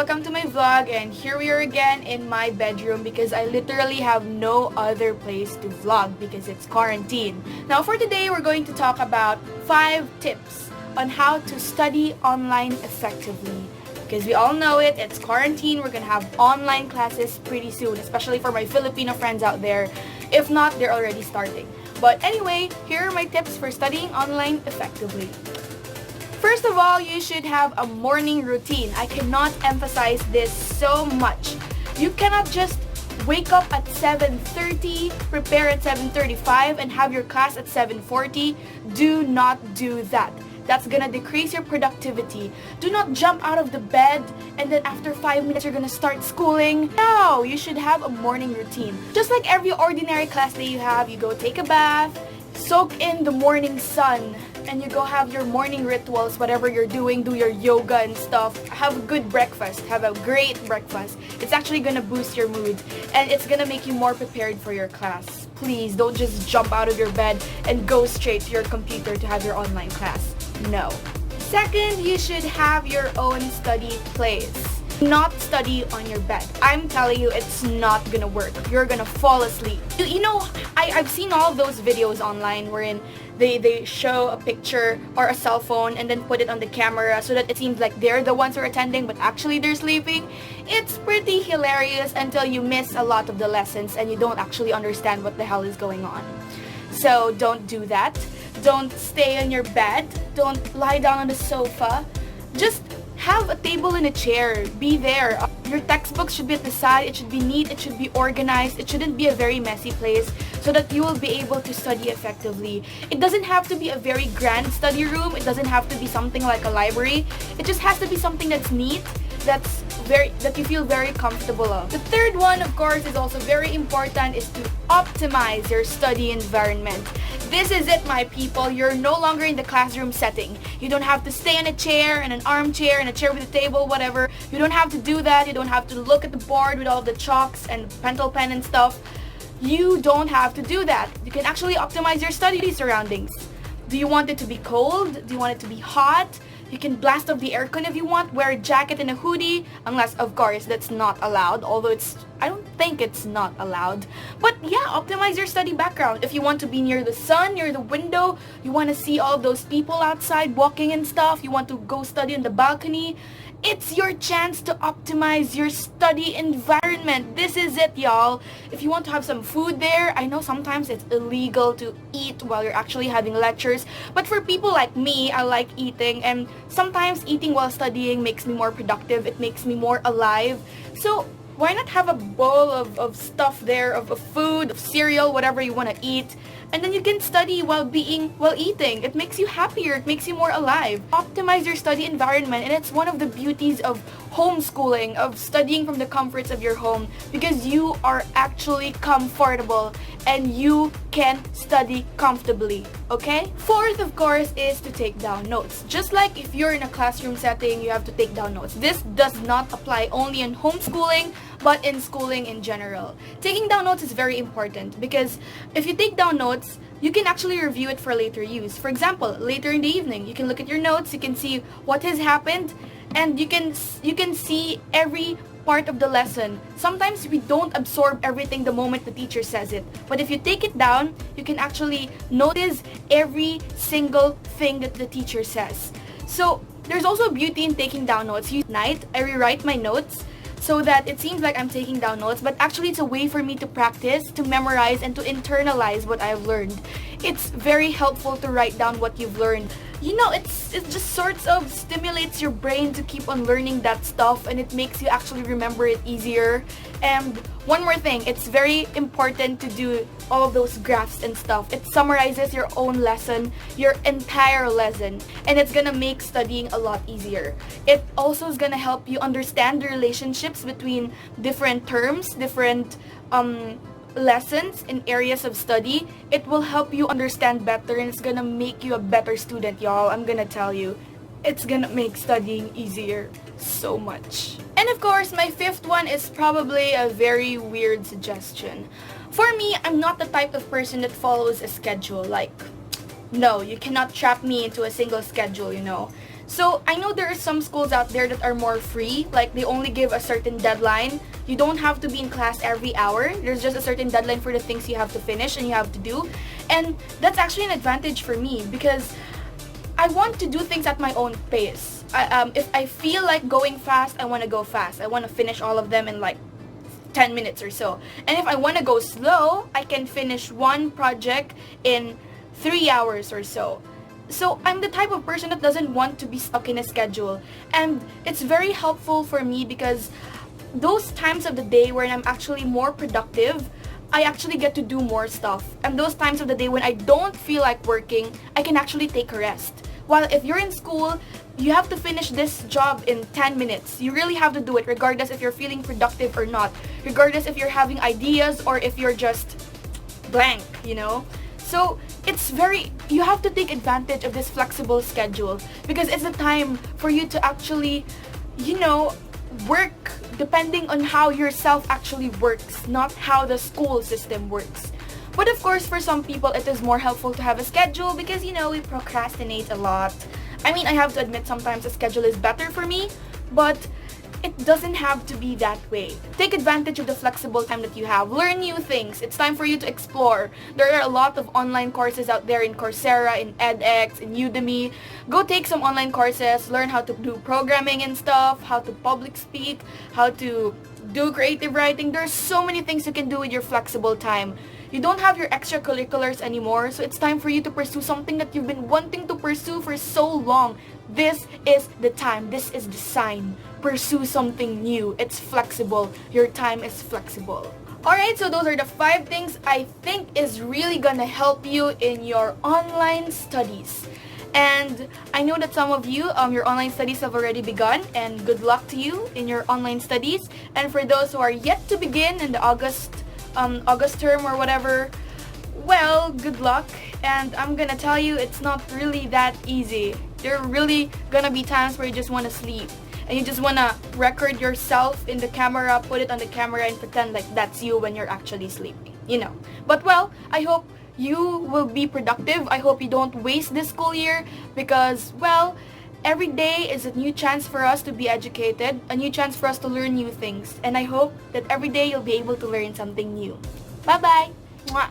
welcome to my vlog, and here we are again in my bedroom because I literally have no other place to vlog because it's quarantine. Now for today, we're going to talk about 5 tips on how to study online effectively. Because we all know it's quarantine, we're gonna have online classes pretty soon, especially for my Filipino friends out there. If not, they're already starting. But anyway, here are my tips for studying online effectively. First of all, you should have a morning routine. I cannot emphasize this so much. You cannot just wake up at 7:30, prepare at 7:35, and have your class at 7:40. Do not do that. That's gonna decrease your productivity. Do not jump out of the bed and then after 5 minutes you're gonna start schooling. No, you should have a morning routine. Just like every ordinary class that you have, you go take a bath, soak in the morning sun, and you go have your morning rituals, whatever you're doing, do your yoga and stuff. Have a good breakfast. Have a great breakfast. It's actually gonna boost your mood and it's gonna make you more prepared for your class. Please don't just jump out of your bed and go straight to your computer to have your online class. No. Second, you should have your own study place. Not study on your bed. I'm telling you, it's not gonna work. You're gonna fall asleep. You know, I've seen all of those videos online wherein they show a picture or a cell phone and then put it on the camera so that it seems like they're the ones who are attending but actually they're sleeping. It's pretty hilarious until you miss a lot of the lessons and you don't actually understand what the hell is going on. So don't do that. Don't stay on your bed. Don't lie down on the sofa. Just have a table and a chair. Be there. Your textbooks should be at the side. It should be neat. It should be organized. It shouldn't be a very messy place so that you will be able to study effectively. It doesn't have to be a very grand study room. It doesn't have to be something like a library. It just has to be something that's neat, that you feel very comfortable of. The third one, of course, is also very important, is to optimize your study environment. This is it, my people. You're no longer in the classroom setting. You don't have to stay in a chair, in an armchair, in a chair with a table, whatever. You don't have to do that. You don't have to look at the board with all the chalks and pencil pen and stuff. You don't have to do that. You can actually optimize your study surroundings. Do you want it to be cold? Do you want it to be hot? You can blast off the aircon if you want, wear a jacket and a hoodie, unless of course that's not allowed, although I don't think it's not allowed. But yeah, optimize your study background. If you want to be near the sun, near the window, you want to see all those people outside walking and stuff, you want to go study on the balcony, it's your chance to optimize your study environment. This is it, y'all. If you want to have some food there, I know sometimes it's illegal to eat while you're actually having lectures, but for people like me, I like eating, and sometimes eating while studying makes me more productive. It makes me more alive. So why not have a bowl of stuff there, of food, of cereal, whatever you want to eat, and then you can study while eating. It makes you happier. It makes you more alive. Optimize your study environment, and it's one of the beauties of homeschooling, of studying from the comforts of your home, because you are actually comfortable and you can study comfortably, okay? Fourth, of course, is to take down notes. Just like if you're in a classroom setting, you have to take down notes. This does not apply only in homeschooling, but in schooling in general. Taking down notes is very important because if you take down notes, you can actually review it for later use. For example, later in the evening, you can look at your notes, you can see what has happened, and you can see every part of the lesson. Sometimes we don't absorb everything the moment the teacher says it, but if you take it down, you can actually notice every single thing that the teacher says. So there's also beauty in taking down notes. At night, I rewrite my notes so that it seems like I'm taking down notes, but actually it's a way for me to practice, to memorize, and to internalize what I've learned. It's very helpful to write down what you've learned. You know, it just sorts of stimulates your brain to keep on learning that stuff, and it makes you actually remember it easier. And one more thing, it's very important to do all of those graphs and stuff. It summarizes your own lesson, your entire lesson, and it's gonna make studying a lot easier. It also is gonna help you understand the relationships between different terms, different lessons in areas of study. It will help you understand better, and it's gonna make you a better student, y'all. I'm gonna tell you, it's gonna make studying easier so much. And of course, my fifth one is probably a very weird suggestion. For me, I'm not the type of person that follows a schedule. Like, no, you cannot trap me into a single schedule, you know. So I know there are some schools out there that are more free, like they only give a certain deadline. You don't have to be in class every hour. There's just a certain deadline for the things you have to finish and you have to do. And that's actually an advantage for me because I want to do things at my own pace. If I feel like going fast, I want to go fast. I want to finish all of them in like 10 minutes or so. And if I want to go slow, I can finish one project in 3 hours or so. So I'm the type of person that doesn't want to be stuck in a schedule. And it's very helpful for me because those times of the day when I'm actually more productive, I actually get to do more stuff. And those times of the day when I don't feel like working, I can actually take a rest. While if you're in school, you have to finish this job in 10 minutes. You really have to do it regardless if you're feeling productive or not. Regardless if you're having ideas or if you're just blank, you know? So you have to take advantage of this flexible schedule because it's a time for you to actually, work depending on how yourself actually works, not how the school system works. But of course, for some people, it is more helpful to have a schedule because, we procrastinate a lot. I mean, I have to admit sometimes a schedule is better for me, but it doesn't have to be that way. Take advantage of the flexible time that you have. Learn new things. It's time for you to explore. There are a lot of online courses out there in Coursera, in edX, in Udemy. Go take some online courses. Learn how to do programming and stuff, how to public speak, how to do creative writing. There's so many things you can do with your flexible time. You don't have your extracurriculars anymore, so it's time for you to pursue something that you've been wanting to pursue for so long. This is the time. This is the sign. Pursue something new. It's flexible. Your time is flexible. Alright, so those are the 5 things I think is really gonna help you in your online studies. And I know that some of you, your online studies have already begun, and good luck to you in your online studies. And for those who are yet to begin in the August term or whatever, well, good luck. And I'm gonna tell you, it's not really that easy. There are really gonna be times where you just want to sleep and you just want to record yourself in the camera, put it on the camera and pretend like that's you when you're actually sleeping, But well, I hope you will be productive. I hope you don't waste this school year because, well, every day is a new chance for us to be educated, a new chance for us to learn new things. And I hope that every day you'll be able to learn something new. Bye-bye. Mwah.